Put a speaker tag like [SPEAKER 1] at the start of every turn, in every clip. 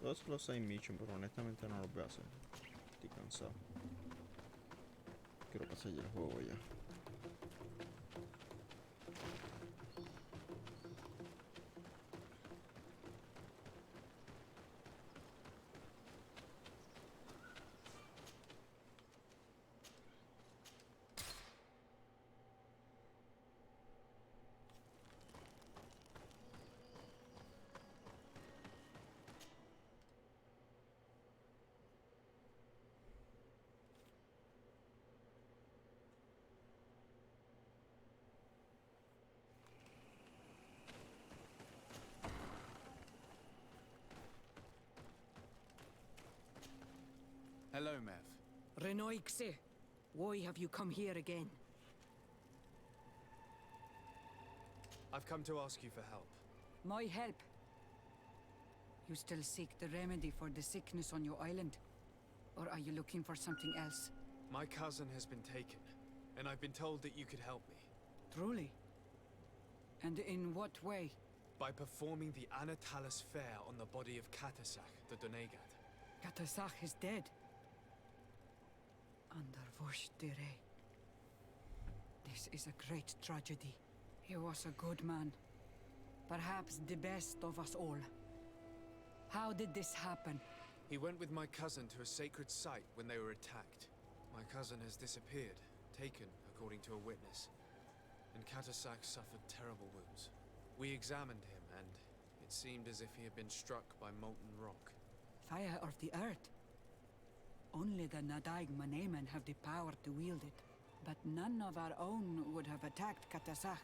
[SPEAKER 1] Todos los 6 missions, pero honestamente no los voy a hacer. Estoy cansado. Quiero pasar ya el juego ya.
[SPEAKER 2] Hello, Mev.
[SPEAKER 3] Renoixe, why have you come here again?
[SPEAKER 2] I've come to ask you for help.
[SPEAKER 3] My help? You still seek the remedy for the sickness on your island? Or are you looking for something else?
[SPEAKER 2] My cousin has been taken, and I've been told that you could help me.
[SPEAKER 3] Truly? And in what way?
[SPEAKER 2] By performing the Anatalis fair on the body of Katasak, the Donegad.
[SPEAKER 3] Katasak is dead. Under Vosh Dire. This is a great tragedy. He was a good man. Perhaps the best of us all. How did this happen?
[SPEAKER 2] He went with my cousin to a sacred site when they were attacked. My cousin has disappeared, taken according to a witness. And Katasak suffered terrible wounds. We examined him, and it seemed as if he had been struck by molten rock.
[SPEAKER 3] Fire of the earth? Only the Nadaig Manemen have the power to wield it. But none of our own would have attacked Katasak.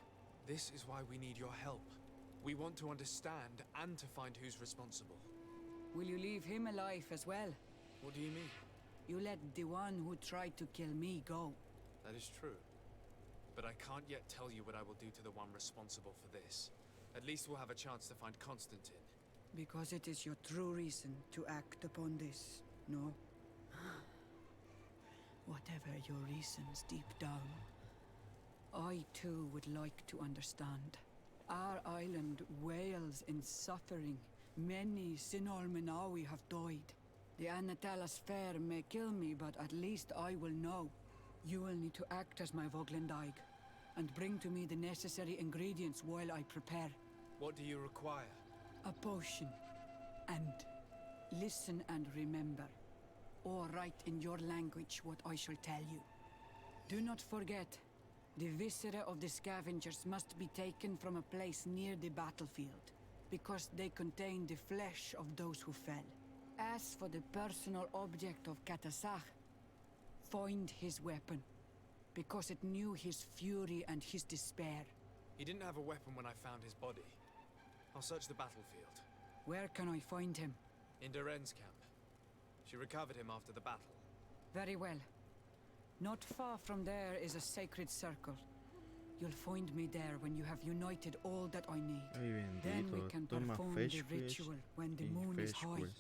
[SPEAKER 2] This is why we need your help. We want to understand and to find who's responsible.
[SPEAKER 3] Will you leave him alive as well?
[SPEAKER 2] What do you mean?
[SPEAKER 3] You let the one who tried to kill me go.
[SPEAKER 2] That is true. But I can't yet tell you what I will do to the one responsible for this. At least we'll have a chance to find Constantine.
[SPEAKER 3] Because it is your true reason to act upon this, no? Whatever your reasons deep down, I too would like to understand. Our island wails in suffering. Many Sinol Menawi have died. The Anatalas fair may kill me, but at least I will know. You will need to act as my Voglendaig, and bring to me the necessary ingredients while I prepare.
[SPEAKER 2] What do you require?
[SPEAKER 3] A potion. And listen and remember. Or write in your language what I shall tell you. Do not forget, the viscera of the scavengers must be taken from a place near the battlefield, because they contain the flesh of those who fell. As for the personal object of Katasak, find his weapon, because it knew his fury and his despair.
[SPEAKER 2] He didn't have a weapon when I found his body. I'll search the battlefield.
[SPEAKER 3] Where can I find him?
[SPEAKER 2] In Doren's camp. She recovered him after the battle.
[SPEAKER 3] Very well. Not far from there is a sacred circle. You'll find me there when you have united all that I need.
[SPEAKER 1] Ay,
[SPEAKER 3] Then we
[SPEAKER 1] bendito.
[SPEAKER 3] can
[SPEAKER 1] Toma
[SPEAKER 3] perform
[SPEAKER 1] fish
[SPEAKER 3] the
[SPEAKER 1] quiz
[SPEAKER 3] ritual when the
[SPEAKER 1] y
[SPEAKER 3] moon is
[SPEAKER 1] fish
[SPEAKER 3] high.
[SPEAKER 1] quiz.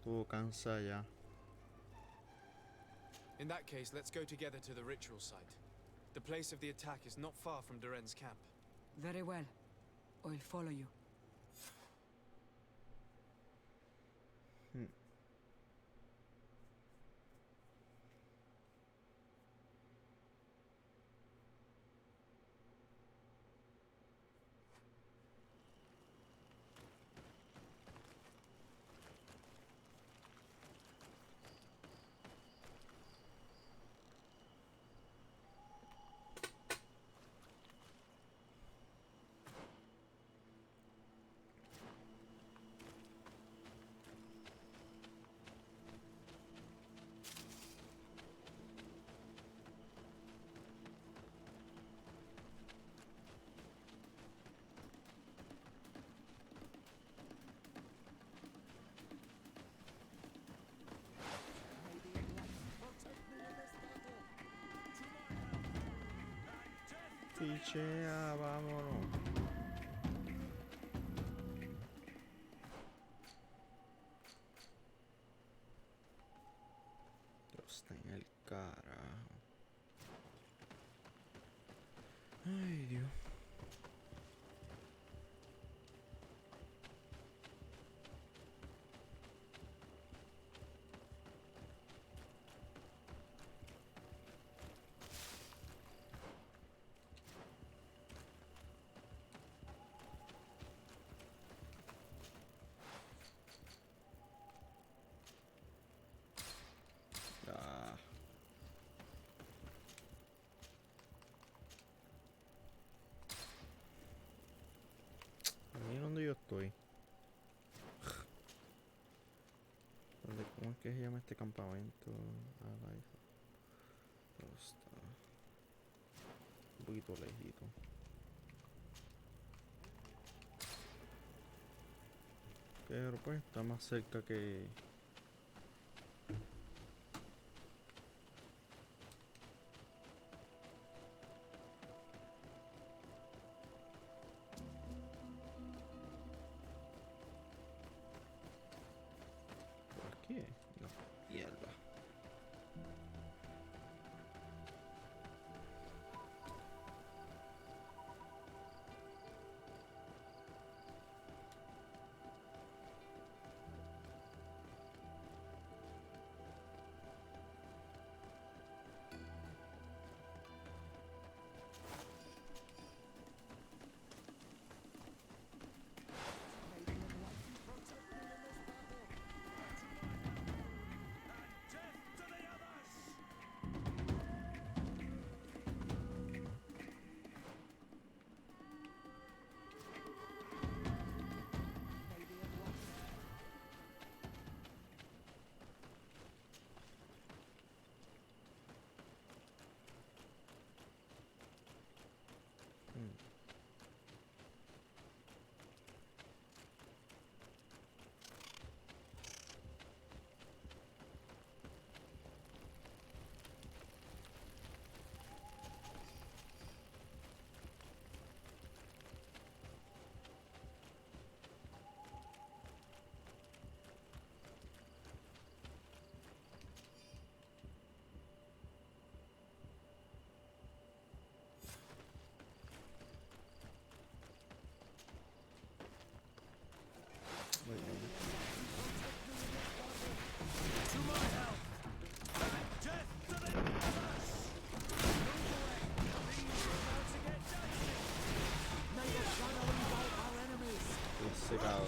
[SPEAKER 1] Estuvo cansada ya.
[SPEAKER 2] In that case, let's go together to the ritual site. The place of the attack is not far from Doren's camp.
[SPEAKER 3] Very well. I'll follow you.
[SPEAKER 1] Pichea, vámonos. Dios, está en el carajo. Ay, Dios. que se llama este campamento? Todo está un poquito lejito. Pero pues está más cerca que... ¿Por qué? No, mierda. Ese cabrón.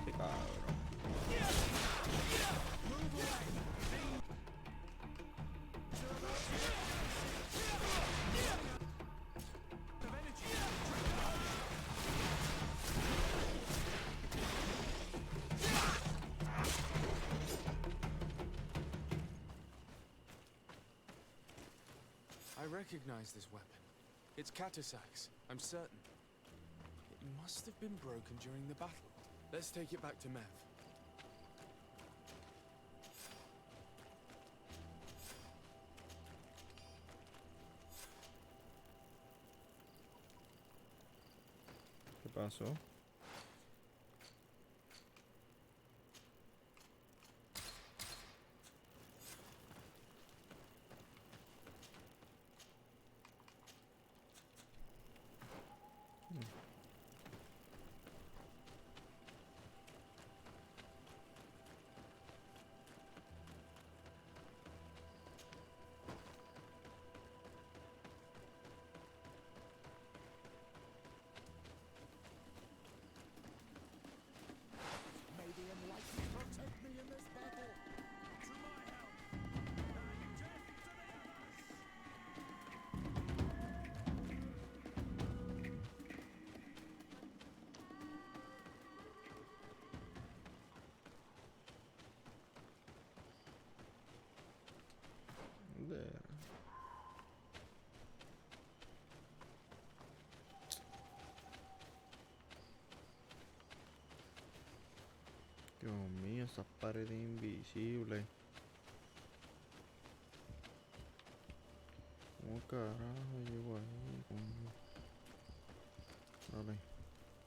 [SPEAKER 1] Ese cabrón.
[SPEAKER 2] I recognize this weapon. It's Katasak's, I'm certain. It must have been broken during the battle. Let's take it back to Mev.
[SPEAKER 1] ¿Qué pasó? There. Dios mío, esas paredes invisibles. ¿Cómo carajo llego ahí? Dale.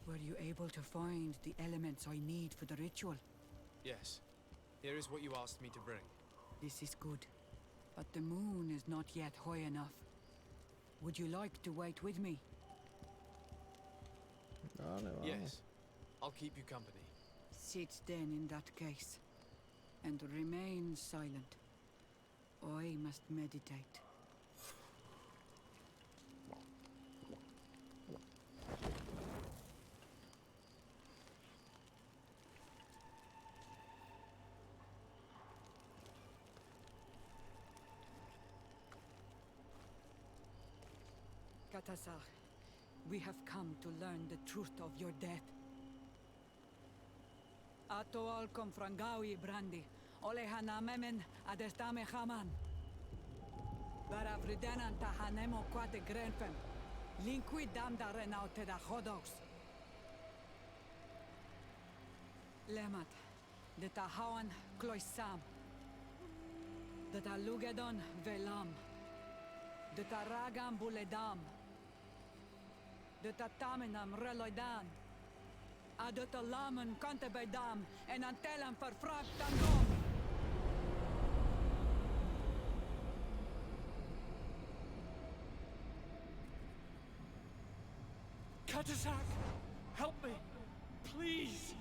[SPEAKER 3] Were you able to find the elements I need for the ritual?
[SPEAKER 2] Yes. Here is what you asked me to bring.
[SPEAKER 3] This is good. But the moon is not yet high enough. Would you like to wait with me?
[SPEAKER 1] Dale, vamos.
[SPEAKER 2] Yes. I'll keep you company.
[SPEAKER 3] Sit then in that case. And remain silent. I must meditate. Katasar, we have come to learn the truth of your death. Ato al confrangawi brandi, ole hanamemen adestame haman. Bara vridenan tahanemo quate grenfem, linqui damda renaute da hodox. Lemat, de tahawan kloisam, de talugedon velam, de taragam buledam, de tatamenam reloidan, de talamen kantebedam, en antelam verfragtandom.
[SPEAKER 4] Katasak! Help me! Please!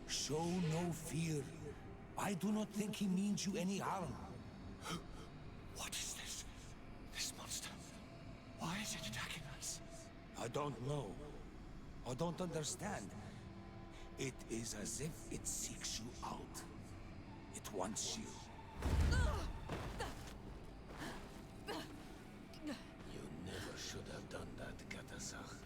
[SPEAKER 5] Show no fear. I do not think he means you any harm.
[SPEAKER 4] What is this? This monster? Why is it attacking us?
[SPEAKER 5] I don't know. I don't understand. It is as if it seeks you out. It wants you.
[SPEAKER 6] You never should have done that, Katasach.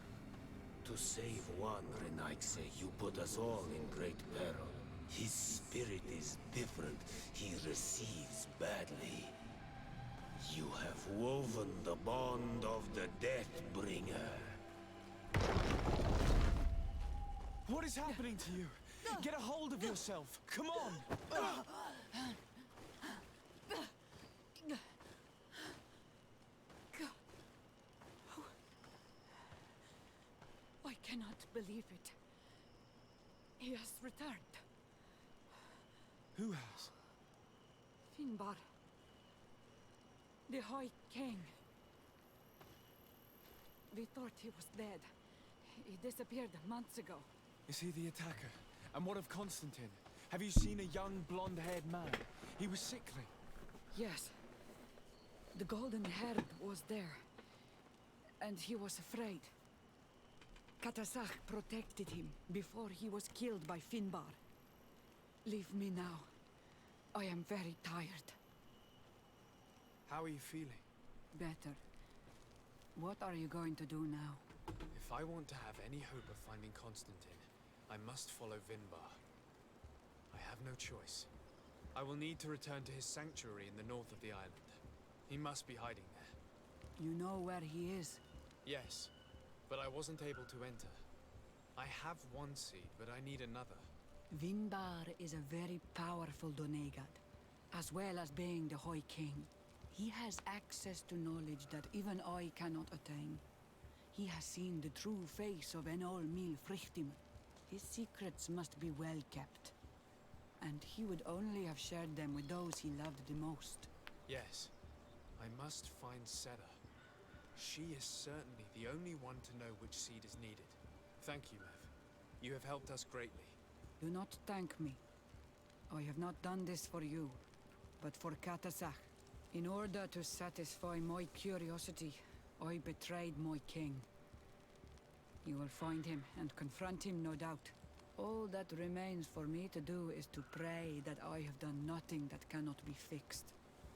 [SPEAKER 6] To save one, Renaikse, you put us all in great peril. His spirit is different. He receives badly. You have woven the bond of the Deathbringer.
[SPEAKER 4] What is happening to you? Get a hold of yourself! Come on!
[SPEAKER 3] I cannot believe it. He has returned.
[SPEAKER 4] Who has?
[SPEAKER 3] Finbar. The High King. We thought he was dead. He disappeared months ago.
[SPEAKER 4] Is he the attacker? And what of Constantine? Have you seen a young blonde-haired man? He was sickly.
[SPEAKER 3] Yes. The golden herd was there. And he was afraid. Katasach protected him before he was killed by Finbar. Leave me now. I am very tired.
[SPEAKER 2] How are you feeling?
[SPEAKER 3] Better. What are you going to do now?
[SPEAKER 2] If I want to have any hope of finding Constantine, I must follow Vinbar. I have no choice. I will need to return to his sanctuary in the north of the island. He must be hiding there.
[SPEAKER 3] You know where he is?
[SPEAKER 2] Yes, but I wasn't able to enter. I have one seed, but I need another.
[SPEAKER 3] Vinbar is a very powerful Doneigad, as well as being the High King. He has access to knowledge that even I cannot attain. He has seen the true face of Enol Mil Frichtim. His secrets must be well kept. And he would only have shared them with those he loved the most.
[SPEAKER 2] Yes, I must find Seda. She is certainly the only one to know which seed is needed. Thank you, Mev. You have helped us greatly.
[SPEAKER 3] Do not thank me. I have not done this for you, but for Katasach. In order to satisfy my curiosity, I betrayed my king. You will find him and confront him, no doubt. All that remains for me to do is to pray that I have done nothing that cannot be fixed.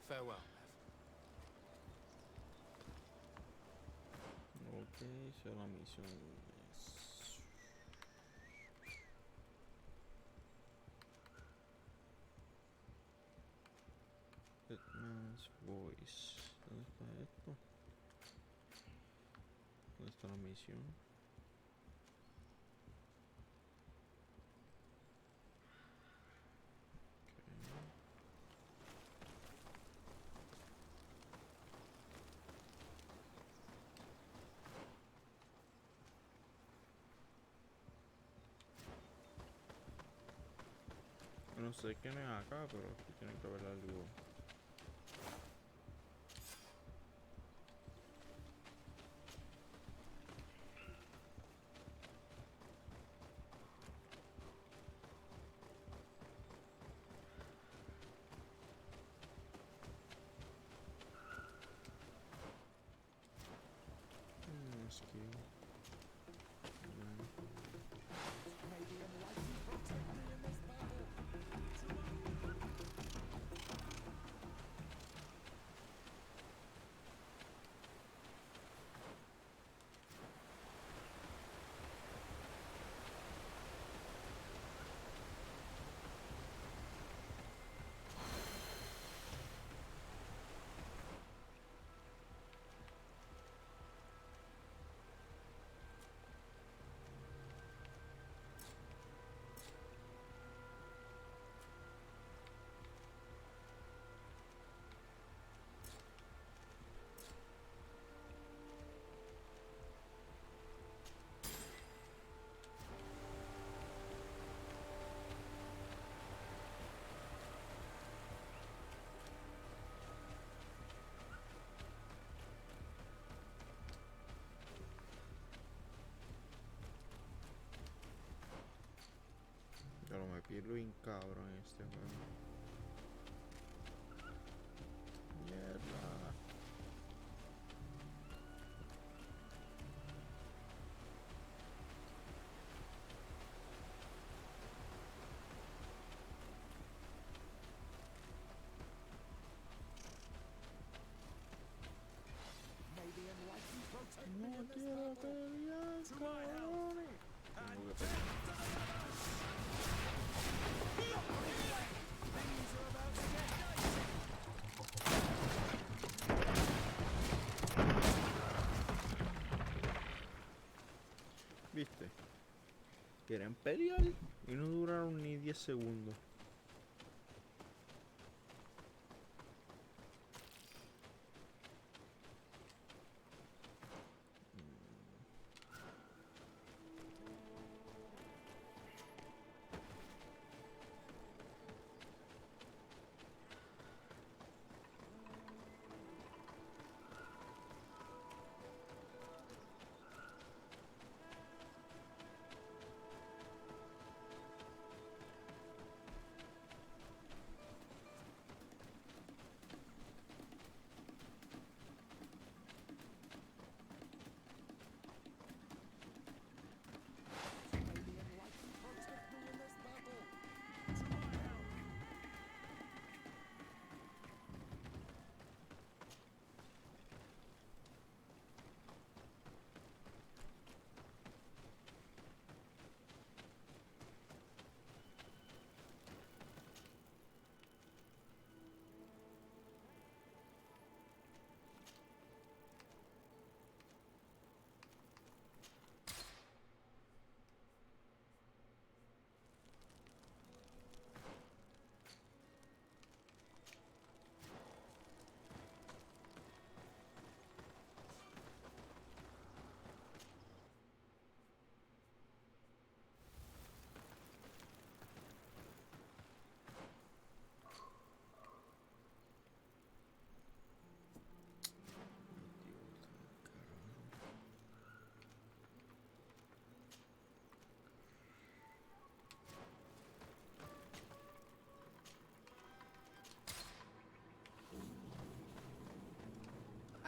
[SPEAKER 2] Farewell, Mev.
[SPEAKER 1] Ok, esa es la misión. Deadman's Voice. ¿Dónde está esto? ¿Dónde está la misión? No sé quién es acá, pero aquí tiene que haber algo. Skill.
[SPEAKER 7] May the enlightened protect me in this battle. To my
[SPEAKER 1] hacerlo bien cabrón en este juego. Mierda. No quiero pelear, cabrones. Tengo que pelear. ¿Viste? Quieren pelear y no duraron ni 10 segundos.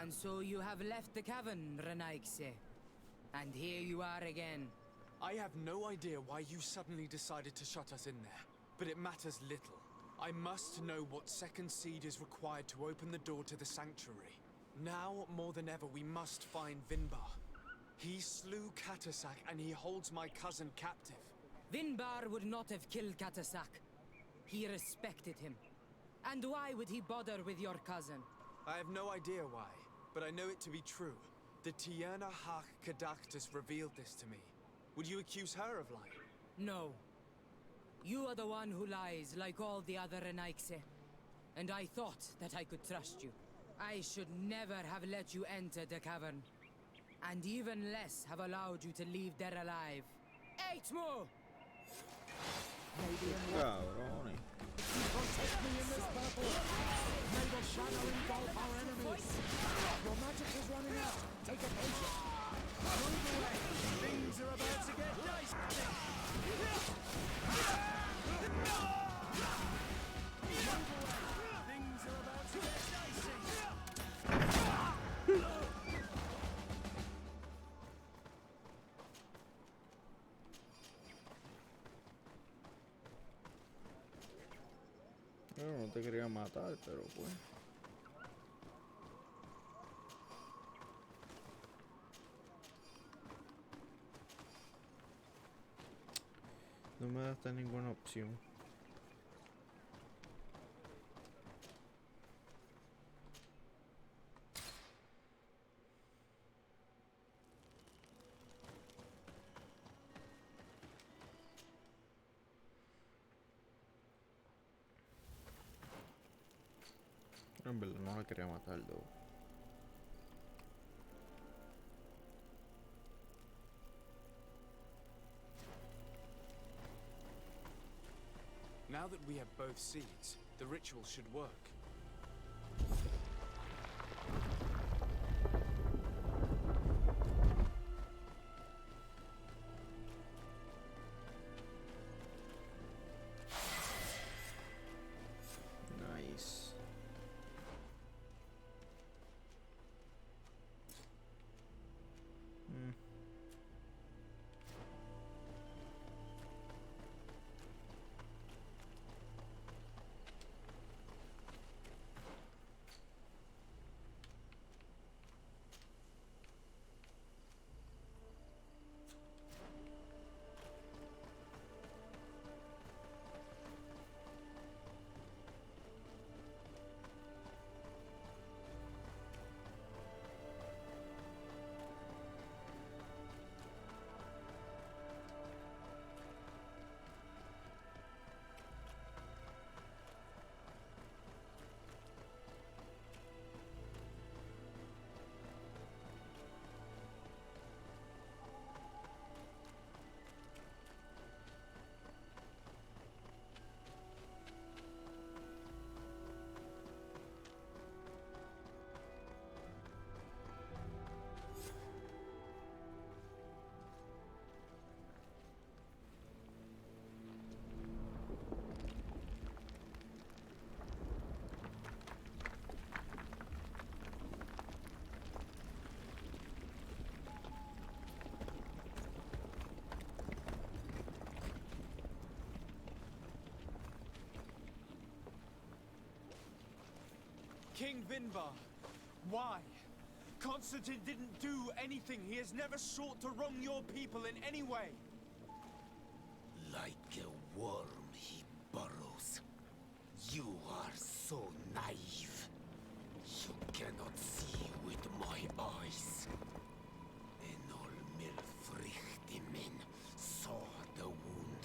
[SPEAKER 7] And so you have left the cavern, Renaigse. And here you are again.
[SPEAKER 4] I have no idea why you suddenly decided to shut us in there, but it matters little. I must know what second seed is required to open the door to the sanctuary. Now, more than ever, we must find Vinbar. He slew Katasak and he holds my cousin captive.
[SPEAKER 7] Vinbar would not have killed Katasak. He respected him. And why would he bother with your cousin?
[SPEAKER 4] I have no idea why, but I know it to be true. The Tierna Hach Kadaktus revealed this to me. Would you accuse her of lying?
[SPEAKER 7] No. You are the one who lies like all the other Renaigse. And I thought that I could trust you. I should never have let you enter the cavern. And even less have allowed you to leave there alive. 8 more!
[SPEAKER 1] Cabrones.
[SPEAKER 4] Protect me in this battle! May the shadow engulf our enemies! Your magic is running out! Take a potion! Move away! Things are about to get dicey! Move away! Things are about to get dicey!
[SPEAKER 1] Bueno, no te quería matar, pero pues. No me das ninguna opción. En verdad no la quería matar, though.
[SPEAKER 2] Now that we have both seeds, the ritual should work.
[SPEAKER 4] King Vinbar. Why? Constantine didn't do anything. He has never sought to wrong your people in any way.
[SPEAKER 6] Like a worm he burrows. You are so naive. You cannot see with my eyes. Enol Milfrichtimin saw the wound.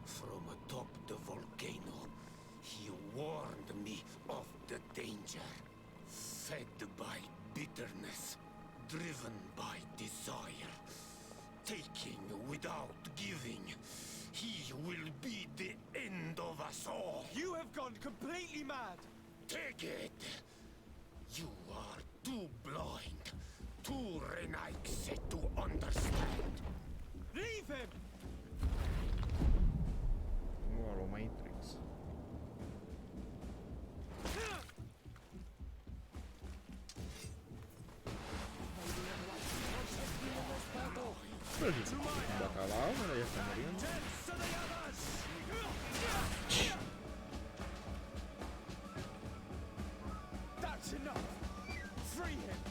[SPEAKER 6] From atop the volcano, he warned me of the danger. Fed by bitterness, driven by desire, taking without giving, he will be the end of us all.
[SPEAKER 4] You have gone completely mad.
[SPEAKER 6] Take it! You are too blind, too Renaigse to understand.
[SPEAKER 4] Leave him!
[SPEAKER 1] Como a lo Matrix. Pero si un bacalao, mira, ya está muriendo.
[SPEAKER 4] That's enough. Free him.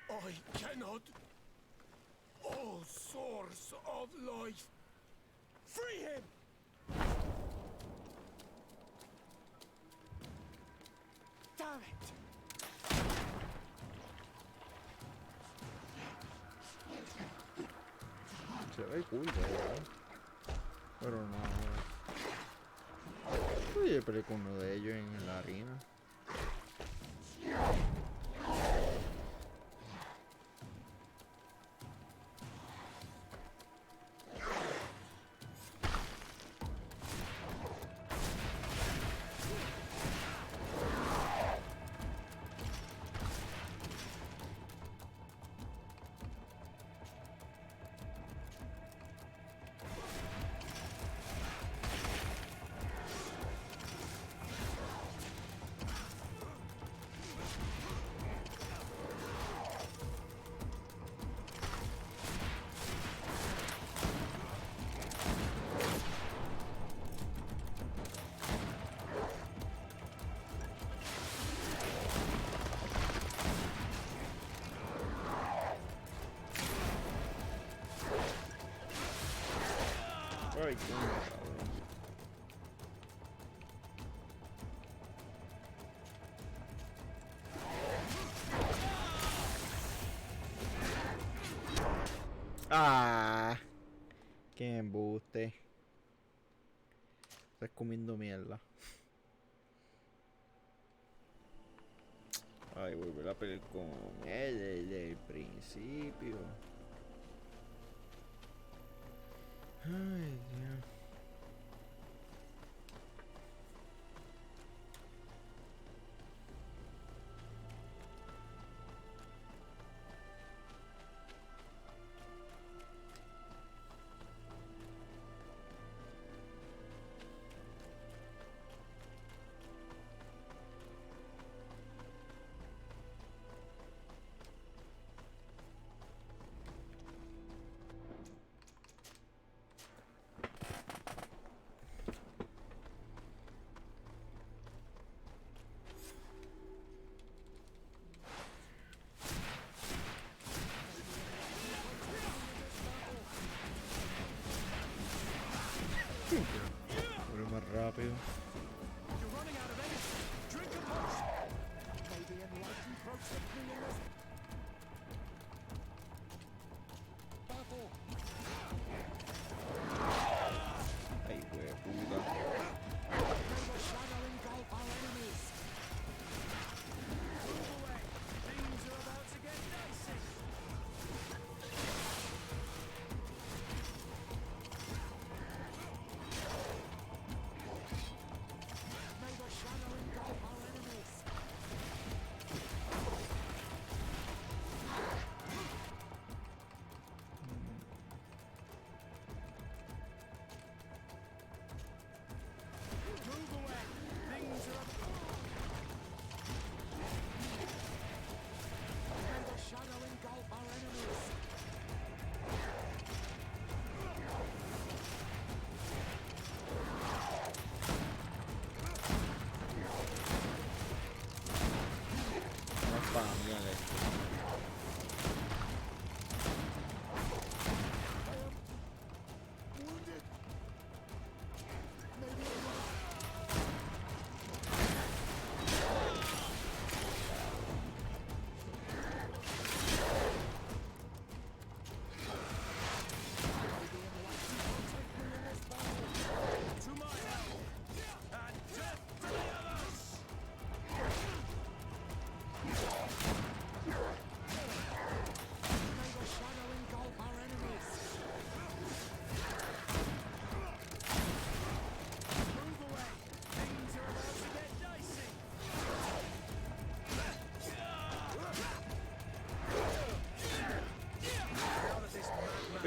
[SPEAKER 6] I cannot. Oh, source of life.
[SPEAKER 4] Free him! Damn it!
[SPEAKER 1] Se ve cool, ¿verdad? Pero no. Oye, peleé con uno de ellos en la arena. Ay, coño, cabrón. Ah, qué embuste. Estás comiendo mierda. Ay, volver a pelear con él desde el principio. Ay, Dios.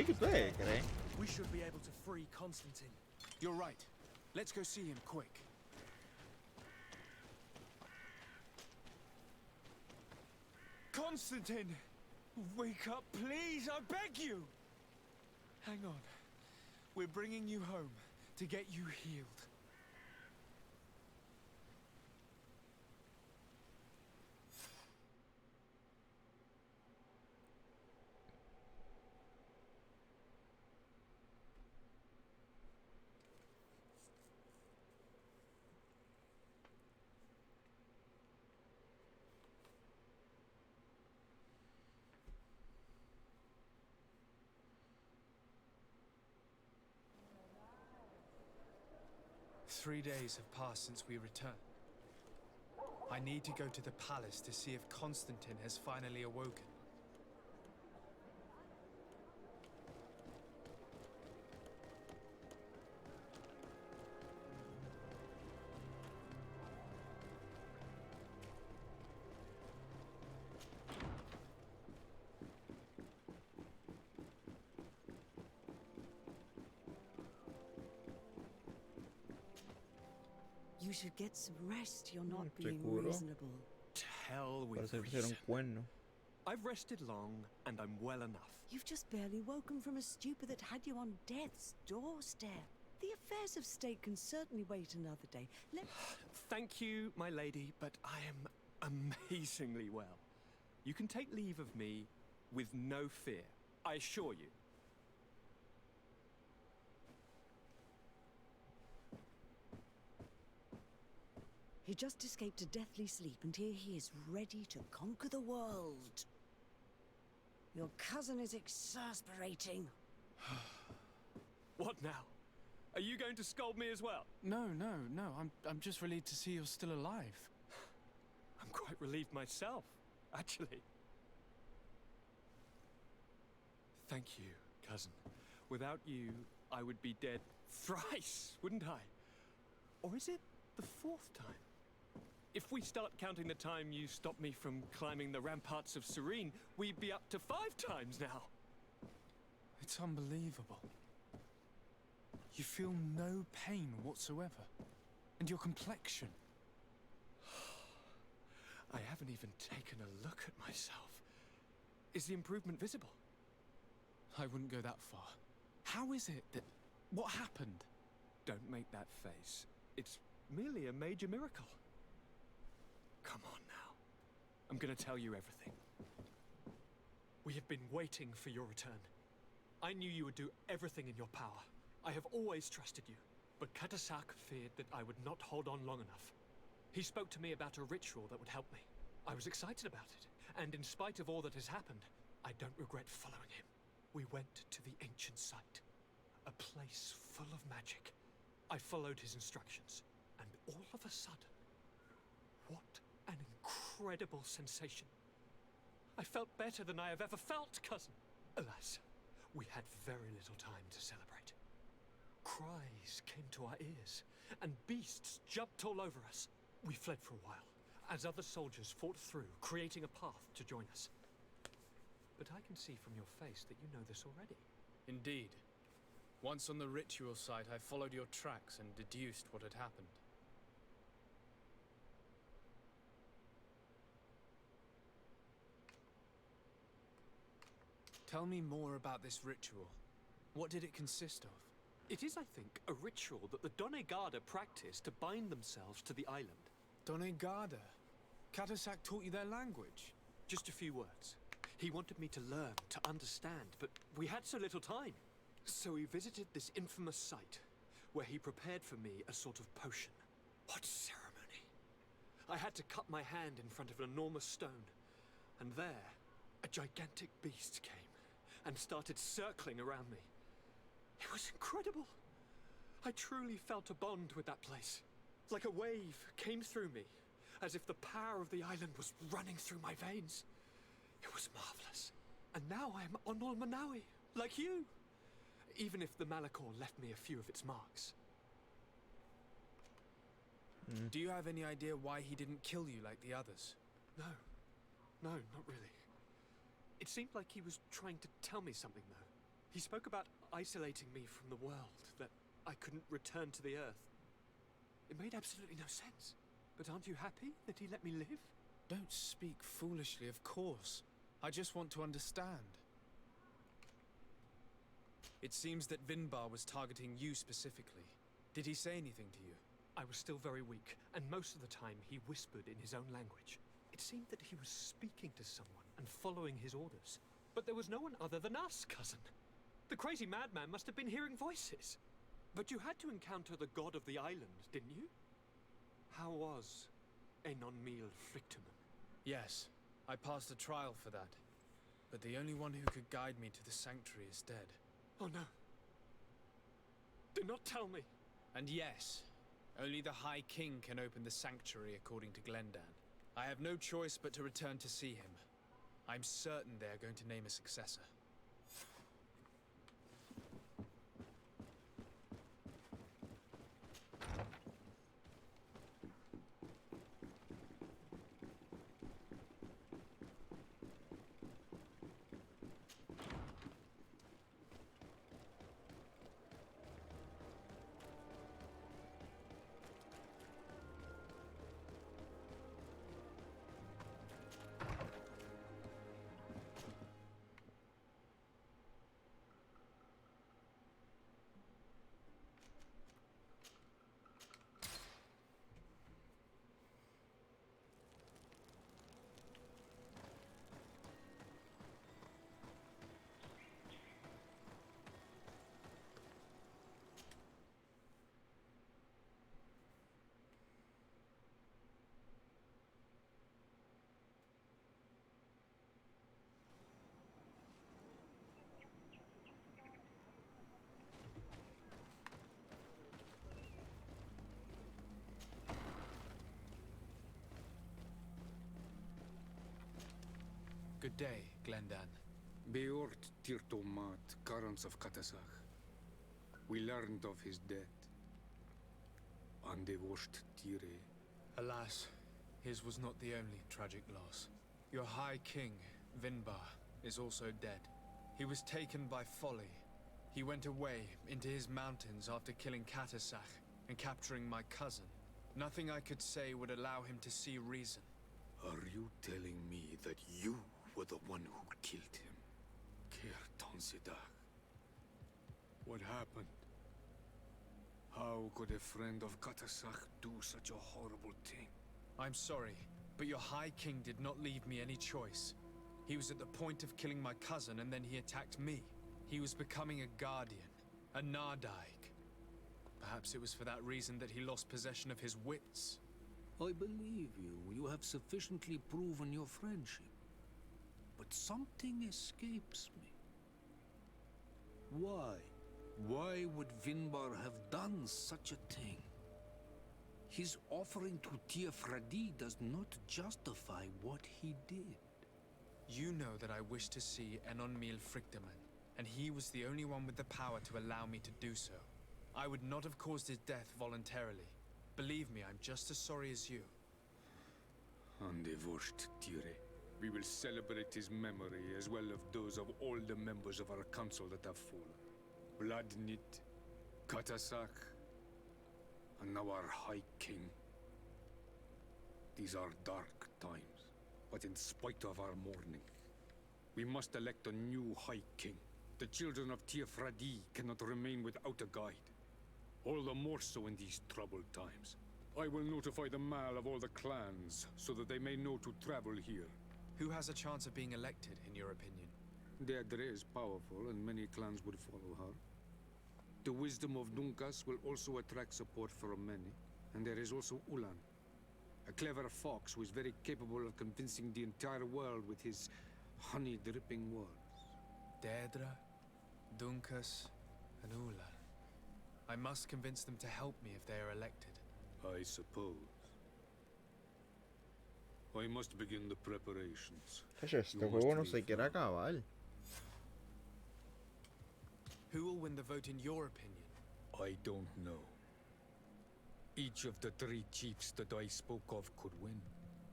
[SPEAKER 1] ¿Y qué ustedes creen?
[SPEAKER 4] We should be able to free Constantine. You're right. Let's go see him quick. Constantine! Wake up, please! I beg you! Hang on. We're bringing you home to get you healed. Three days have passed since we returned. I need to go to the palace to see if Constantine has finally awoken.
[SPEAKER 8] You should get some rest. You're not being
[SPEAKER 1] Seguro.
[SPEAKER 8] reasonable.
[SPEAKER 4] To hell with
[SPEAKER 1] Parece que pusieron
[SPEAKER 4] reason.
[SPEAKER 1] cuerno.
[SPEAKER 4] I've rested long, and I'm well enough.
[SPEAKER 8] You've just barely woken from a stupor that had you on death's doorstep. The affairs of state can certainly wait another day.
[SPEAKER 4] Thank you, my lady, but I am amazingly well. You can take leave of me with no fear, I assure you.
[SPEAKER 8] He just escaped a deathly sleep, and here he is, ready to conquer the world. Your cousin is exasperating.
[SPEAKER 4] What now? Are you going to scold me as well?
[SPEAKER 9] No. I'm just relieved to see you're still alive.
[SPEAKER 4] I'm quite relieved myself, actually. Thank you, cousin. Without you, I would be dead thrice, wouldn't I? Or is it the fourth time? If we start counting the time you stopped me from climbing the ramparts of Serene, we'd be up to 5 times now.
[SPEAKER 9] It's unbelievable. You feel no pain whatsoever. And your complexion.
[SPEAKER 4] I haven't even taken a look at myself. Is the improvement visible?
[SPEAKER 9] I wouldn't go that far. How is it that... What happened?
[SPEAKER 4] Don't make that face. It's merely a major miracle. Come on now. I'm gonna tell you everything. We have been waiting for your return. I knew you would do everything in your power. I have always trusted you. But Katasak feared that I would not hold on long enough. He spoke to me about a ritual that would help me. I was excited about it. And in spite of all that has happened, I don't regret following him. We went to the ancient site. A place full of magic. I followed his instructions. And all of a sudden... What an incredible sensation. I felt better than I have ever felt, cousin. Alas, we had very little time to celebrate. Cries came to our ears, and beasts jumped all over us. We fled for a while, as other soldiers fought through, creating a path to join us. But I can see from your face that you know this already.
[SPEAKER 9] Indeed. Once on the ritual site, I followed your tracks and deduced what had happened. Tell me more about this ritual. What did it consist of?
[SPEAKER 4] It is, I think, a ritual that the Donegada practice to bind themselves to the island.
[SPEAKER 9] Donegada? Katasak taught you their language?
[SPEAKER 4] Just a few words. He wanted me to learn, to understand, but we had so little time. So we visited this infamous site, where he prepared for me a sort of potion. What ceremony! I had to cut my hand in front of an enormous stone, and there, a gigantic beast came and started circling around me. It was incredible. I truly felt a bond with that place. Like a wave came through me, as if the power of the island was running through my veins. It was marvelous. And now I am Onol Manawi, like you. Even if the Malachor left me a few of its marks.
[SPEAKER 9] Do you have any idea why he didn't kill you like the others?
[SPEAKER 4] No, not really. It seemed like he was trying to tell me something, though. He spoke about isolating me from the world, that I couldn't return to the Earth. It made absolutely no sense. But aren't you happy that he let me live?
[SPEAKER 9] Don't speak foolishly, of course. I just want to understand. It seems that Vinbar was targeting you specifically. Did he say anything to you?
[SPEAKER 4] I was still very weak, and most of the time he whispered in his own language. It seemed that he was speaking to someone and following his orders. But there was no one other than us, cousin. The crazy madman must have been hearing voices. But you had to encounter the god of the island, didn't you? How was Enonmil Frictamen?
[SPEAKER 9] Yes, I passed a trial for that. But the only one who could guide me to the sanctuary is dead.
[SPEAKER 4] Oh no. Do not tell me.
[SPEAKER 9] And yes, only the High King can open the sanctuary according to Glendan. I have no choice but to return to see him. I'm certain they are going to name a successor. Good day, Glendan.
[SPEAKER 5] Beort Tirtomat, Karans of Katasach. We learned of his death. Andevosht Tire.
[SPEAKER 9] Alas, his was not the only tragic loss. Your High King, Vinbar, is also dead. He was taken by folly. He went away into his mountains after killing Katasach and capturing my cousin. Nothing I could say would allow him to see reason.
[SPEAKER 5] Are you telling me that you were the one who killed him? Kertonsidach. What happened? How could a friend of Katasach do such a horrible thing?
[SPEAKER 9] I'm sorry, but your High King did not leave me any choice. He was at the point of killing my cousin and then he attacked me. He was becoming a guardian, a Nardaig. Perhaps it was for that reason that he lost possession of his wits.
[SPEAKER 5] I believe you. You have sufficiently proven your friendship. But something escapes me. Why? Why would Vinbar have done such a thing? His offering to Tiafradi does not justify what he did.
[SPEAKER 9] You know that I wish to see Enonmil Frictamen, and he was the only one with the power to allow me to do so. I would not have caused his death voluntarily. Believe me, I'm just as sorry as you.
[SPEAKER 5] Andevosht Tire. We will celebrate his memory as well as those of all the members of our council that have fallen. Vladnit, Katasach, and now our High King. These are dark times, but in spite of our mourning, we must elect a new High King. The children of Tiafradi cannot remain without a guide. All the more so in these troubled times. I will notify the Mal of all the clans, so that they may know to travel here.
[SPEAKER 9] Who has a chance of being elected, in your opinion?
[SPEAKER 5] Deirdre is powerful, and many clans would follow her. The wisdom of Dunkas will also attract support from many. And there is also Ulan, a clever fox who is very capable of convincing the entire world with his honey-dripping words.
[SPEAKER 9] Deirdre, Dunkas, and Ulan. I must convince them to help me if they are elected.
[SPEAKER 5] I suppose. I must begin the preparations.
[SPEAKER 1] Este juego no se quiere acabar.
[SPEAKER 9] Who will win the vote in your opinion?
[SPEAKER 5] I don't know. Each of the 3 chiefs that I spoke of could win.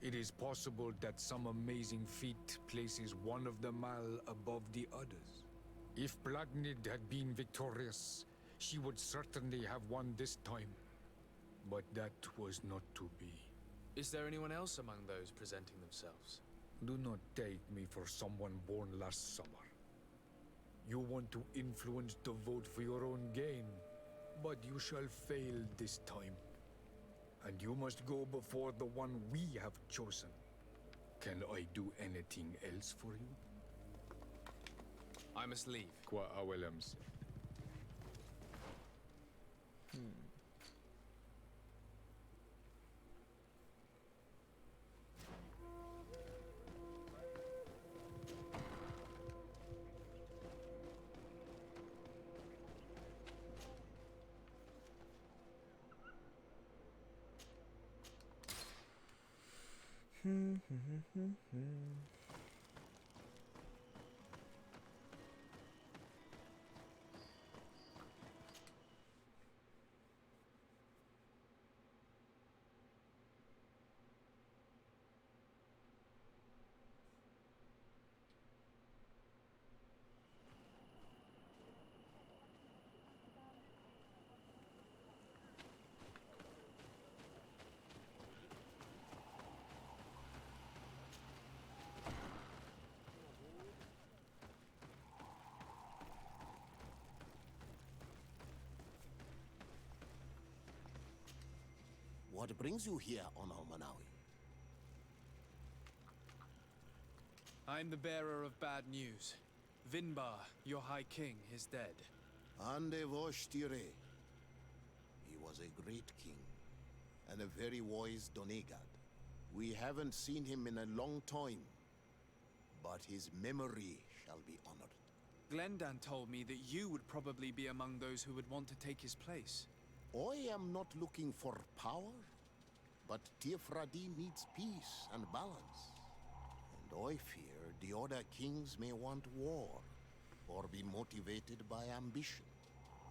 [SPEAKER 5] It is possible that some amazing feat places one of the Mal above the others. If Blagnid had been victorious, she would certainly have won this time. But that was not to be.
[SPEAKER 9] Is there anyone else among those presenting themselves?
[SPEAKER 5] Do not take me for someone born last summer. You want to influence the vote for your own gain, but you shall fail this time. And you must go before the one we have chosen. Can I do anything else for you?
[SPEAKER 9] I must leave.
[SPEAKER 5] Qua Awelams.
[SPEAKER 6] What brings you here, Honor Manawi?
[SPEAKER 9] I'm the bearer of bad news. Vinbar, your High King, is dead.
[SPEAKER 6] Ande Voshtire. He was a great king, and a very wise Donegad. We haven't seen him in a long time, but his memory shall be honored.
[SPEAKER 9] Glendan told me that you would probably be among those who would want to take his place.
[SPEAKER 6] I am not looking for power, but Tirfradi needs peace and balance. And I fear the other kings may want war, or be motivated by ambition.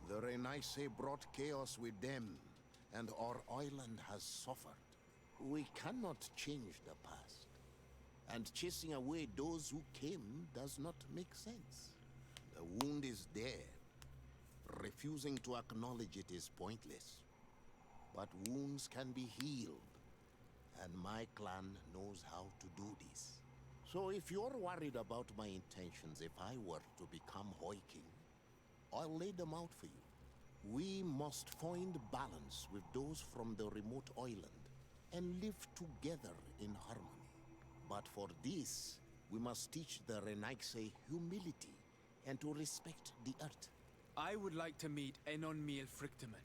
[SPEAKER 6] The Renaise brought chaos with them, and our island has suffered. We cannot change the past, and chasing away those who came does not make sense. The wound is there. Refusing to acknowledge it is pointless. But wounds can be healed, and my clan knows how to do this. So if you're worried about my intentions if I were to become High King, I'll lay them out for you. We must find balance with those from the remote island and live together in harmony. But for this, we must teach the Renaise humility and to respect the earth.
[SPEAKER 9] I would like to meet Enon Miel Frichteman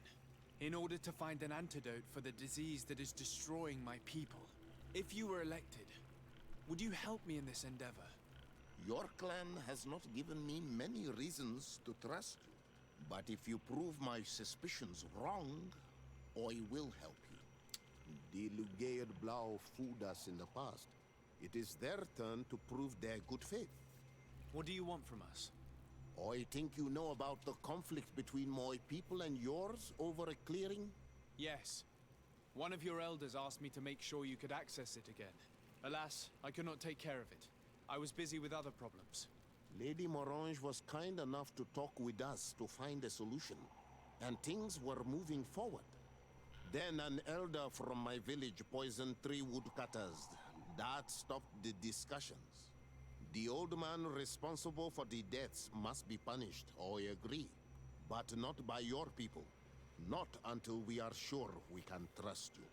[SPEAKER 9] in order to find an antidote for the disease that is destroying my people. If you were elected, would you help me in this endeavor?
[SPEAKER 6] Your clan has not given me many reasons to trust you. But if you prove my suspicions wrong, I will help you. The Lugaid Blau fooled us in the past. It is their turn to prove their good faith.
[SPEAKER 9] What do you want from us?
[SPEAKER 6] I think you know about the conflict between my people and yours over a clearing?
[SPEAKER 9] Yes. One of your elders asked me to make sure you could access it again. Alas, I could not take care of it. I was busy with other problems.
[SPEAKER 6] Lady Morange was kind enough to talk with us to find a solution, and things were moving forward. Then an elder from my village poisoned 3 woodcutters. That stopped the discussions. The old man responsible for the deaths must be punished, I agree. But not by your people. Not until we are sure we can trust you.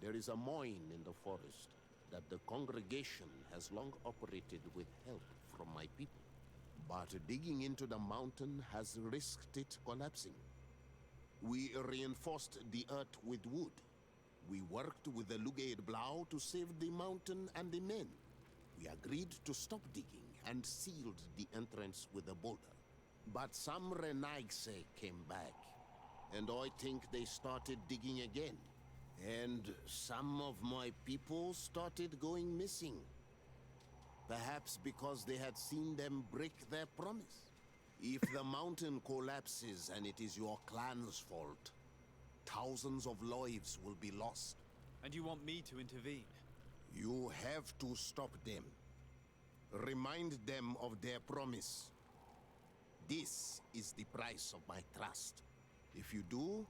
[SPEAKER 6] There is a mine in the forest that the congregation has long operated with help from my people. But digging into the mountain has risked it collapsing. We reinforced the earth with wood. We worked with the Lugaid Blau to save the mountain and the men. We agreed to stop digging and sealed the entrance with a boulder. But some Renaise came back, and I think they started digging again. And some of my people started going missing. Perhaps because they had seen them break their promise. If the mountain collapses and it is your clan's fault, thousands of lives will be lost.
[SPEAKER 9] And you want me to intervene?
[SPEAKER 6] You have to stop them. Remind them of their promise.
[SPEAKER 10] This is the price of my trust. If you do,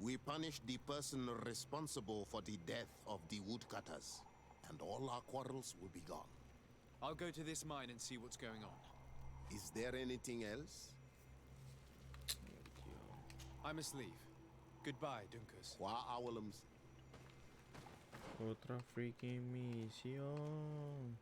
[SPEAKER 10] we punish the person responsible for the death of the woodcutters, and all our quarrels will be gone.
[SPEAKER 2] I'll go to this mine and see what's going on.
[SPEAKER 10] Is there anything else?
[SPEAKER 2] I must leave. Goodbye, Dunkers.
[SPEAKER 10] Qua Awolums.
[SPEAKER 1] Otra freaking misión.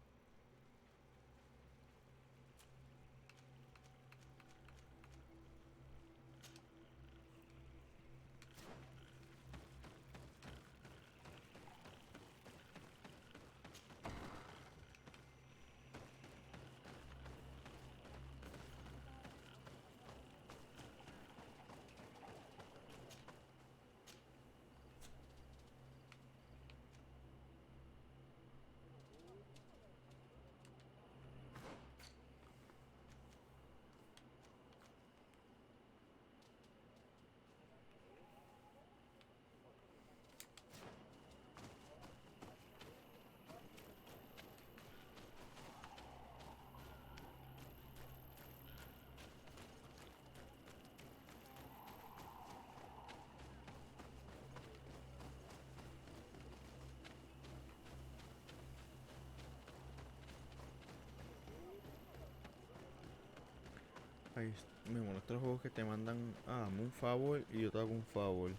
[SPEAKER 1] Ay, me molestan los juegos que te mandan a dame un favor y yo te hago un favor.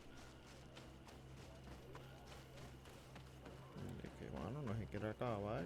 [SPEAKER 1] De que bueno, no se quiere acabar.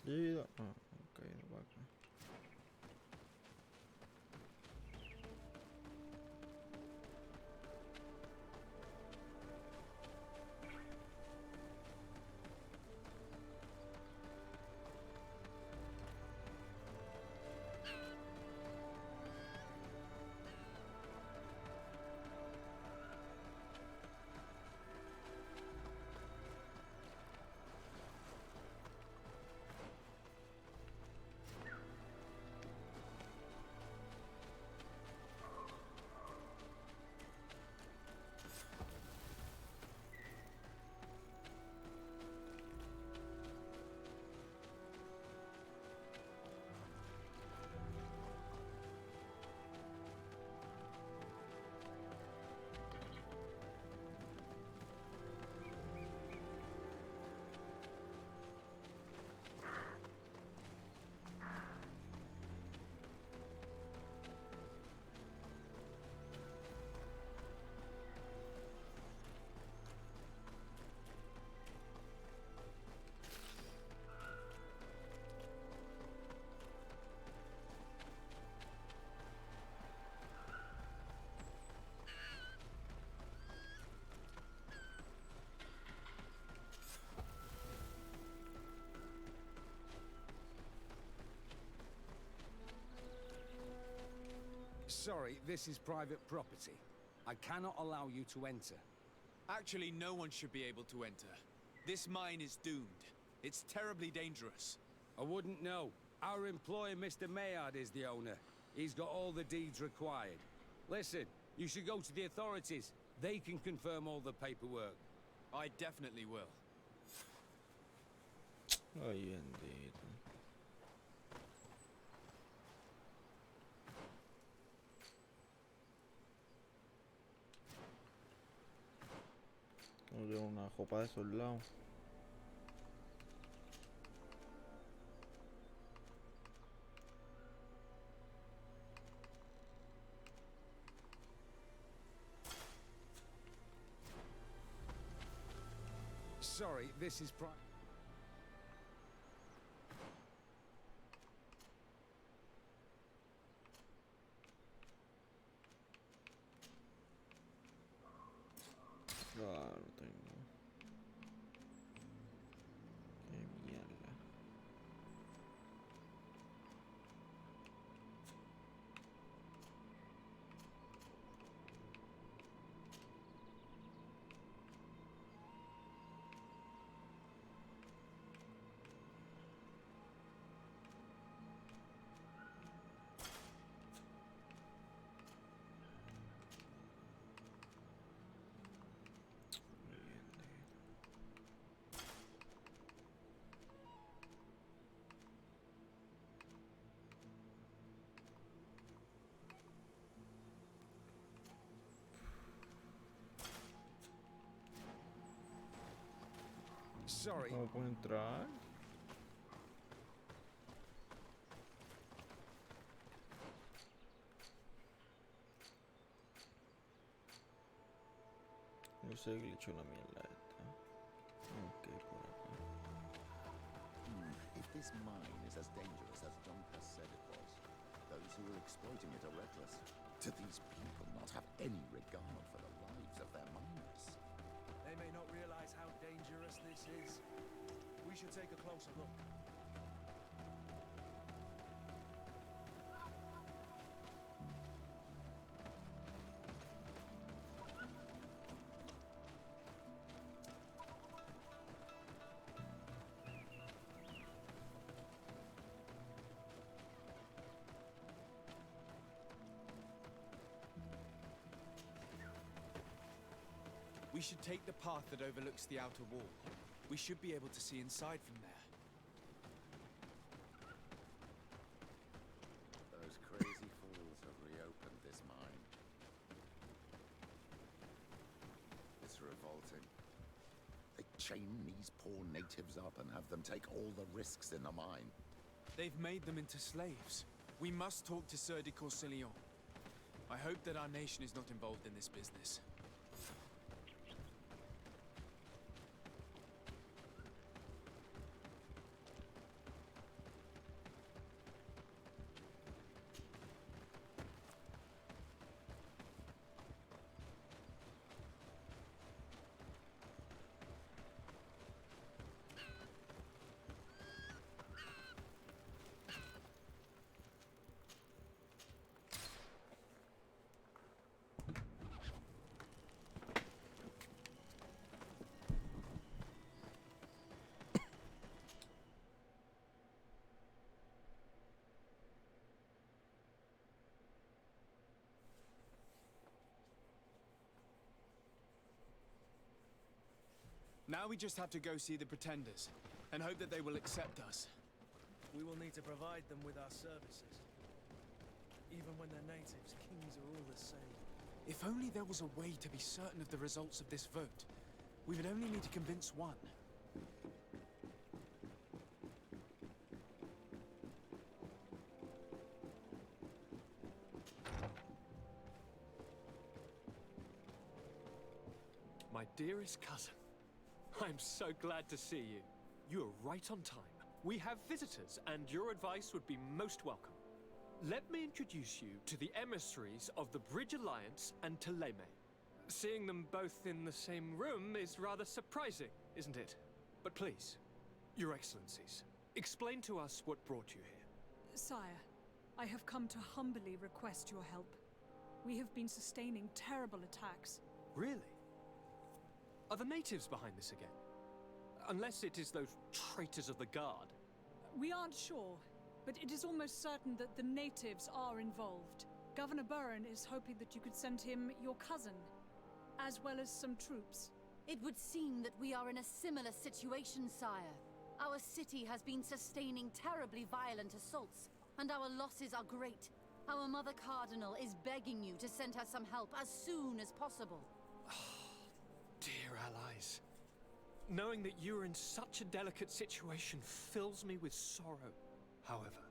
[SPEAKER 1] Y ok, va acá.
[SPEAKER 11] Sorry, this is private property. I cannot allow you to enter.
[SPEAKER 2] Actually, no one should be able to enter. This mine is doomed. It's terribly dangerous.
[SPEAKER 11] I wouldn't know. Our employer, Mr. Maillard, is the owner. He's got all the deeds required. Listen, you should go to the authorities. They can confirm all the paperwork.
[SPEAKER 2] I definitely will.
[SPEAKER 1] Ay, bendito. Nos dio una copa de soldado.
[SPEAKER 11] Sorry, this is
[SPEAKER 1] Claro, tengo. Qué mierda.
[SPEAKER 4] Sorry.
[SPEAKER 1] ¿Cómo puedo entrar? No sé, glitchó la mierda esta. Ok, por acá.
[SPEAKER 10] If this mine is as dangerous as John has said it was, those who are exploiting it are reckless. Do these people not have any regard for the lives of their miners?
[SPEAKER 12] They may not realize how dangerous this is. We should take a closer look.
[SPEAKER 4] We should take the path that overlooks the outer wall. We should be able to see inside from there.
[SPEAKER 10] Those crazy fools have reopened this mine. It's revolting. They chain these poor natives up and have them take all the risks in the mine.
[SPEAKER 4] They've made them into slaves. We must talk to Sieur de Courcillon. I hope that our nation is not involved in this business. Now we just have to go see the Pretenders, and hope that they will accept us.
[SPEAKER 12] We will need to provide them with our services. Even when they're natives, kings are all the same.
[SPEAKER 4] If only there was a way to be certain of the results of this vote. We would only need to convince one.
[SPEAKER 13] My dearest cousin, I'm so glad to see you. You are right on time. We have visitors, and your advice would be most welcome. Let me introduce you to the emissaries of the Bridge Alliance and Teleme. Seeing them both in the same room is rather surprising, isn't it? But please, your excellencies, explain to us what brought you here.
[SPEAKER 14] Sire, I have come to humbly request your help. We have been sustaining terrible attacks.
[SPEAKER 13] Really? Are the natives behind this again? Unless it is those traitors of the Guard.
[SPEAKER 14] We aren't sure, but it is almost certain that the natives are involved. Governor Burren is hoping that you could send him your cousin, as well as some troops.
[SPEAKER 15] It would seem that we are in a similar situation, sire. Our city has been sustaining terribly violent assaults, and our losses are great. Our Mother Cardinal is begging you to send her some help as soon as possible.
[SPEAKER 13] Dear allies, knowing that you are in such a delicate situation fills me with sorrow. However,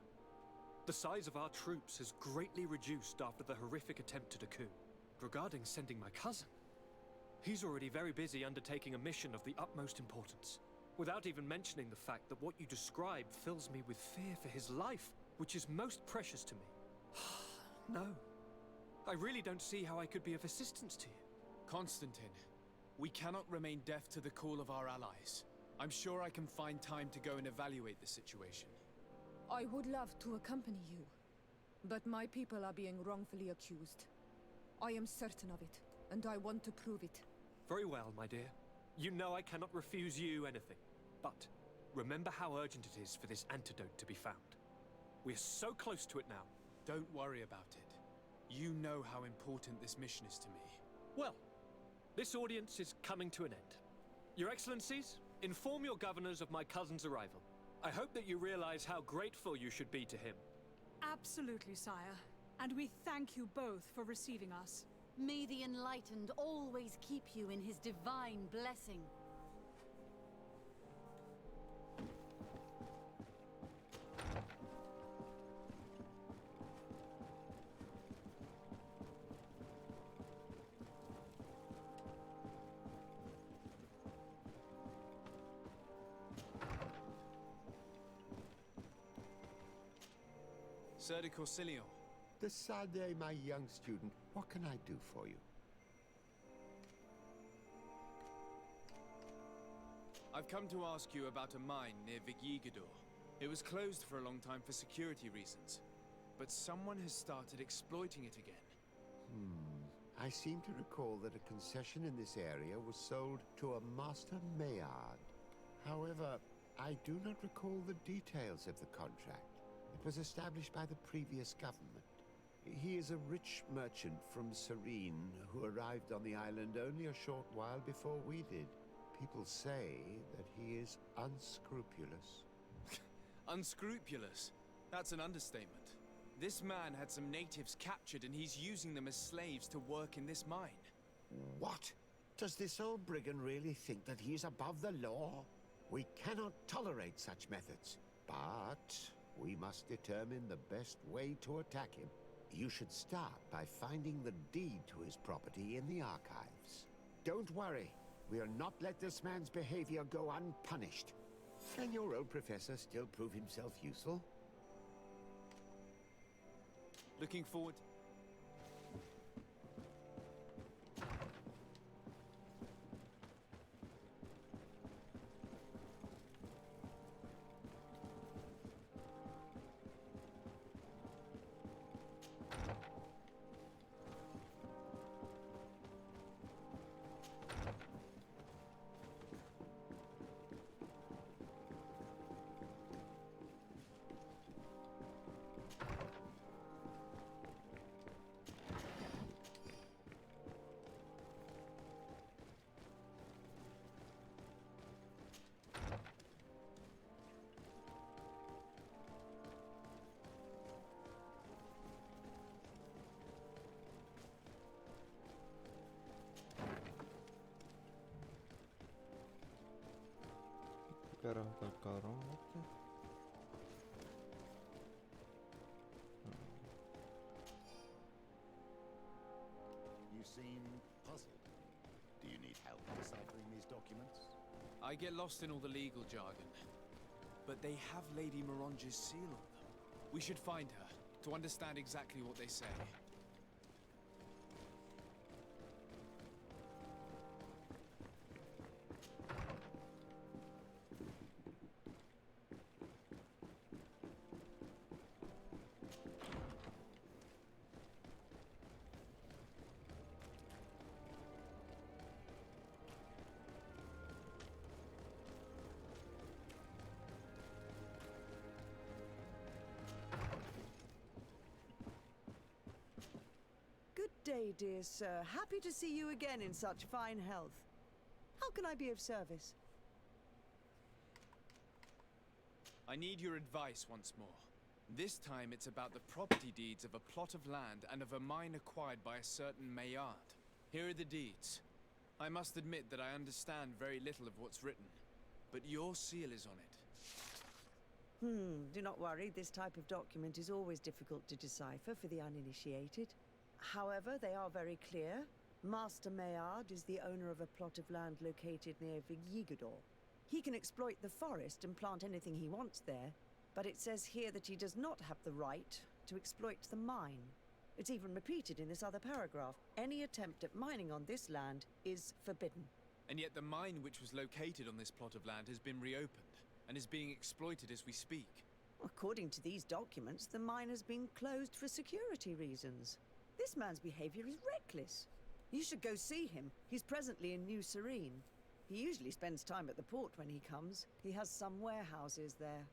[SPEAKER 13] the size of our troops has greatly reduced after the horrific attempt at a coup. Regarding sending my cousin, he's already very busy undertaking a mission of the utmost importance, without even mentioning the fact that what you describe fills me with fear for his life, which is most precious to me. No, I really don't see how I could be of assistance to you.
[SPEAKER 4] Constantine,
[SPEAKER 2] We cannot remain deaf to the call of our allies. I'm sure I can find time to go and evaluate the situation.
[SPEAKER 16] I would love to accompany you, but my people are being wrongfully accused. I am certain of it, and I want to prove it.
[SPEAKER 13] Very well, my dear. You know I cannot refuse you anything. But remember how urgent it is for this antidote to be found. We're so close to it now.
[SPEAKER 2] Don't worry about it. You know how important this mission is to me.
[SPEAKER 13] Well, this audience is coming to an end. Your Excellencies, inform your governors of my cousin's arrival. I hope that you realize how grateful you should be to him.
[SPEAKER 14] Absolutely, sire. And we thank you both for receiving us.
[SPEAKER 15] May the Enlightened always keep you in his divine blessing.
[SPEAKER 2] Sir de Corsilion.
[SPEAKER 17] Decidez, my young student, what can I do for you?
[SPEAKER 2] I've come to ask you about a mine near Vigigador. It was closed for a long time for security reasons, but someone has started exploiting it again.
[SPEAKER 17] I seem to recall that a concession in this area was sold to a Master Maillard. However, I do not recall the details of the contract. It was established by the previous government. He is a rich merchant from Serene who arrived on the island only a short while before we did. People say that he is unscrupulous.
[SPEAKER 2] Unscrupulous? That's an understatement. This man had some natives captured and he's using them as slaves to work in this mine.
[SPEAKER 17] What? Does this old brigand really think that he is above the law? We cannot tolerate such methods, but we must determine the best way to attack him. You should start by finding the deed to his property in the archives. Don't worry, we'll not let this man's behavior go unpunished. Can your old professor still prove himself useful?
[SPEAKER 2] Looking forward.
[SPEAKER 1] Carajo, está el cabrón este.
[SPEAKER 18] You seem puzzled. Do you need help deciphering these documents?
[SPEAKER 2] I get lost in all the legal jargon, but they have Lady Moronge's seal on them. We should find her to understand exactly what they say.
[SPEAKER 8] Good day, dear sir. Happy to see you again in such fine health. How can I be of service?
[SPEAKER 2] I need your advice once more. This time it's about the property deeds of a plot of land and of a mine acquired by a certain Maillard. Here are the deeds. I must admit that I understand very little of what's written, but your seal is on it.
[SPEAKER 8] Do not worry. This type of document is always difficult to decipher for the uninitiated. However, they are very clear. Master Maillard is the owner of a plot of land located near Vigigador. He can exploit the forest and plant anything he wants there, but it says here that he does not have the right to exploit the mine. It's even repeated in this other paragraph. Any attempt at mining on this land is forbidden.
[SPEAKER 2] And yet the mine which was located on this plot of land has been reopened, and is being exploited as we speak.
[SPEAKER 8] According to these documents, the mine has been closed for security reasons. This man's behavior is reckless. You should go see him. He's presently in New Serene. He usually spends time at the port when he comes. He has some warehouses there.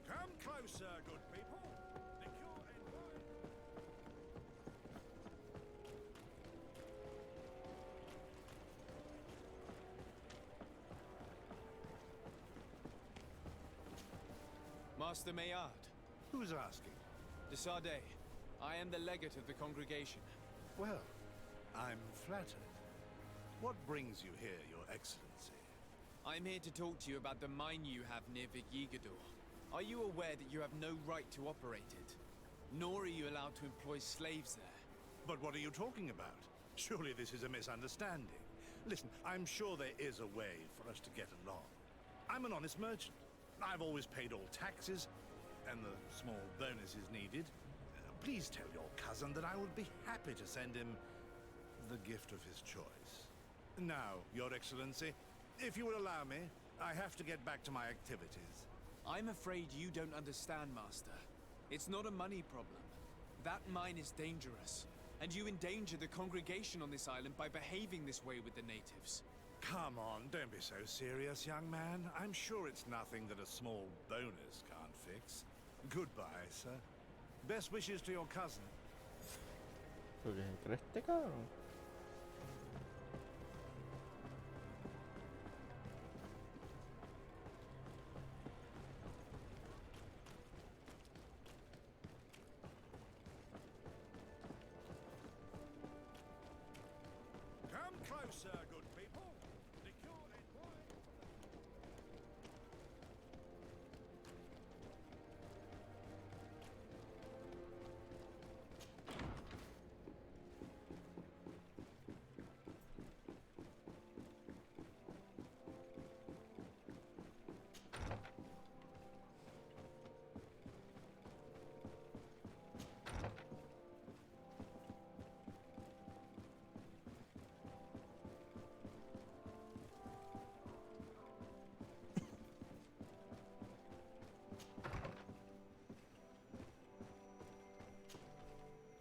[SPEAKER 19] Come closer, good people. Liqueur and wine.
[SPEAKER 2] Master Maillard.
[SPEAKER 19] Who's asking?
[SPEAKER 2] De Sardet. I am the legate of the congregation.
[SPEAKER 19] Well, I'm flattered. What brings you here, Your Excellency?
[SPEAKER 2] I'm here to talk to you about the mine you have near Vigigador. Are you aware that you have no right to operate it? Nor are you allowed to employ slaves there.
[SPEAKER 19] But what are you talking about? Surely this is a misunderstanding. Listen, I'm sure there is a way for us to get along. I'm an honest merchant. I've always paid all taxes, and the small bonuses needed. Please tell your cousin that I would be happy to send him the gift of his choice. Now, Your Excellency, if you will allow me, I have to get back to my activities.
[SPEAKER 2] I'm afraid you don't understand, Master. It's not a money problem. That mine is dangerous, and you endanger the congregation on this island by behaving this way with the natives.
[SPEAKER 19] Come on, don't be so serious, young man. I'm sure it's nothing that a small bonus can't fix. Goodbye, sir. Best wishes to your cousin.
[SPEAKER 1] ¿Qué crees este cabrón?
[SPEAKER 19] Come closer, good people. Liqueur and wine.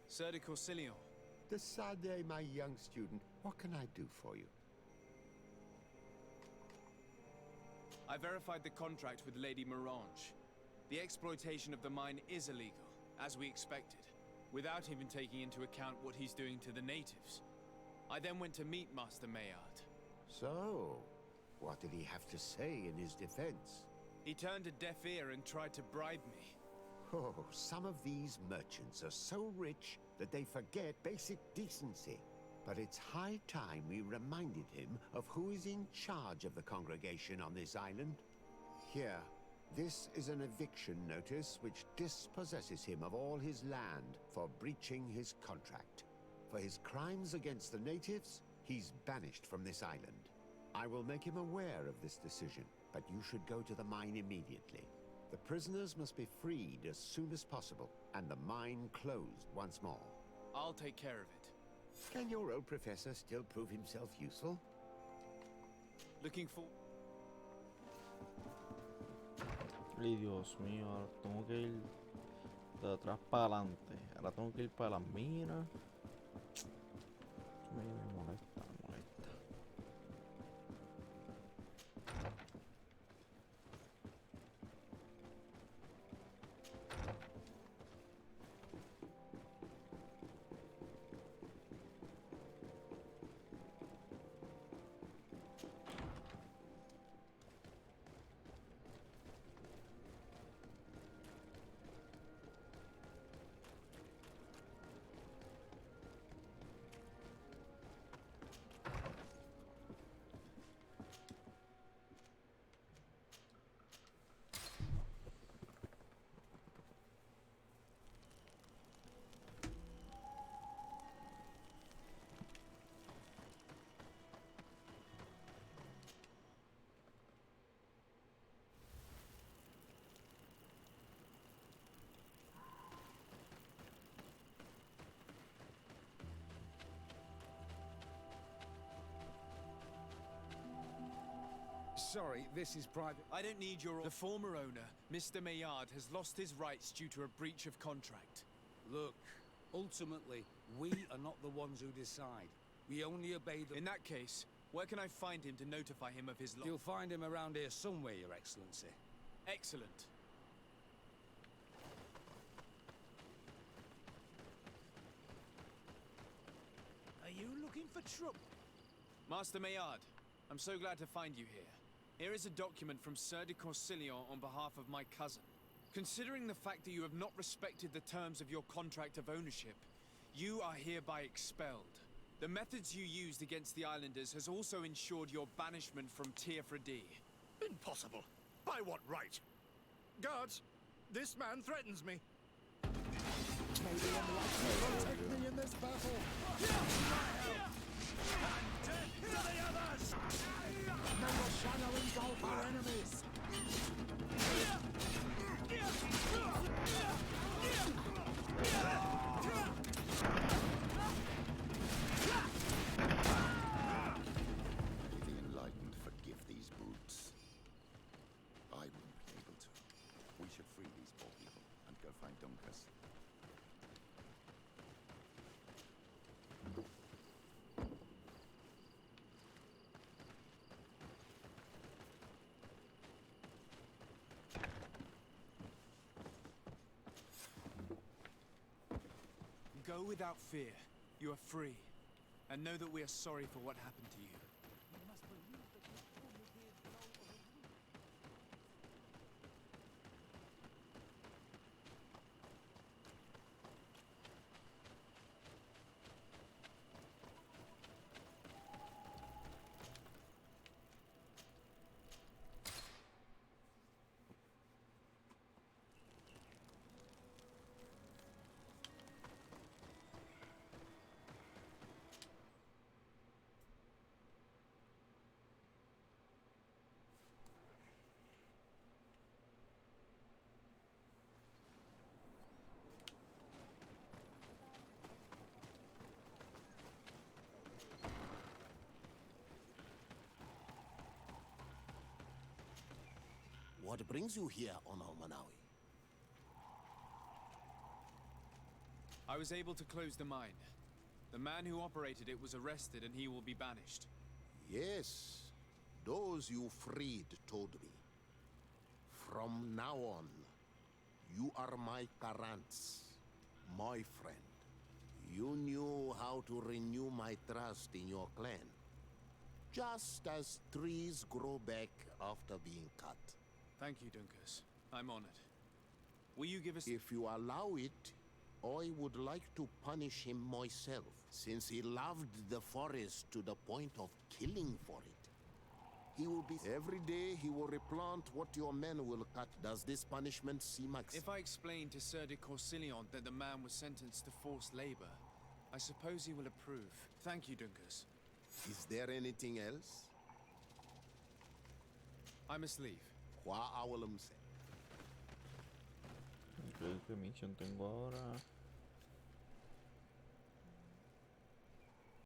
[SPEAKER 2] Sir de Corsilion.
[SPEAKER 17] De Sardet, my young student, what can I do for you?
[SPEAKER 2] I verified the contract with Lady Morange. The exploitation of the mine is illegal, as we expected, without even taking into account what he's doing to the natives. I then went to meet Master Maillard.
[SPEAKER 17] So, what did he have to say in his defense?
[SPEAKER 2] He turned a deaf ear and tried to bribe me.
[SPEAKER 17] Oh, some of these merchants are so rich that they forget basic decency. But it's high time we reminded him of who is in charge of the congregation on this island. Here, this is an eviction notice which dispossesses him of all his land for breaching his contract. For his crimes against the natives, he's banished from this island. I will make him aware of this decision, but you should go to the mine immediately. The prisoners must be freed as soon as possible, and the mine closed once more.
[SPEAKER 2] I'll take care of it.
[SPEAKER 17] Can your old professor still prove himself useful?
[SPEAKER 2] Looking for...
[SPEAKER 1] Ay, Dios mío, ahora tengo que ir de atrás para adelante. Ahora tengo que ir para las minas. Me molesta, me molesta.
[SPEAKER 11] sorry, this is private.
[SPEAKER 4] I don't need your... The former owner, Mr. Maillard, has lost his rights due to a breach of contract.
[SPEAKER 11] Look, ultimately, we are not the ones who decide. We only obey the...
[SPEAKER 4] In that case, where can I find him to notify him of his loss?
[SPEAKER 11] You'll find him around here somewhere, Your Excellency.
[SPEAKER 4] Excellent.
[SPEAKER 12] Are you looking for trouble?
[SPEAKER 4] Master Maillard, I'm so glad to find you here. Here is a document from Sir de Corsillon on behalf of my cousin. Considering the fact that you have not respected the terms of your contract of ownership, you are hereby expelled. The methods you used against the islanders has also ensured your banishment from Tier-Fredi.
[SPEAKER 19] Impossible. By what right? Guards, this man threatens me.
[SPEAKER 17] Maybe unlikely to protect me in this battle.
[SPEAKER 12] And death to the others!
[SPEAKER 17] May the shadow engulf our enemies.
[SPEAKER 10] May the enlightened forgive these brutes. I won't be able to.
[SPEAKER 18] We should free these poor people and go find Dunkus.
[SPEAKER 4] Go without fear. You are free. And know that we are sorry for what happened to you.
[SPEAKER 10] What brings you here on Manawi?
[SPEAKER 4] I was able to close the mine. The man who operated it was arrested and he will be banished.
[SPEAKER 10] Yes, those you freed told me. From now on, you are my Karants, my friend. You knew how to renew my trust in your clan. Just as trees grow back after being cut.
[SPEAKER 4] Thank you, Dunkus. I'm honored. Will you give us...
[SPEAKER 10] If you allow it, I would like to punish him myself, since he loved the forest to the point of killing for it. He will be... Every day he will replant what your men will cut. Does this punishment seem
[SPEAKER 4] If I explain to Sir de Corsillon that the man was sentenced to forced labor, I suppose he will approve. Thank you, Dunkus.
[SPEAKER 10] Is there anything else?
[SPEAKER 4] I must leave.
[SPEAKER 1] Ok, ¿qué misión tengo ahora?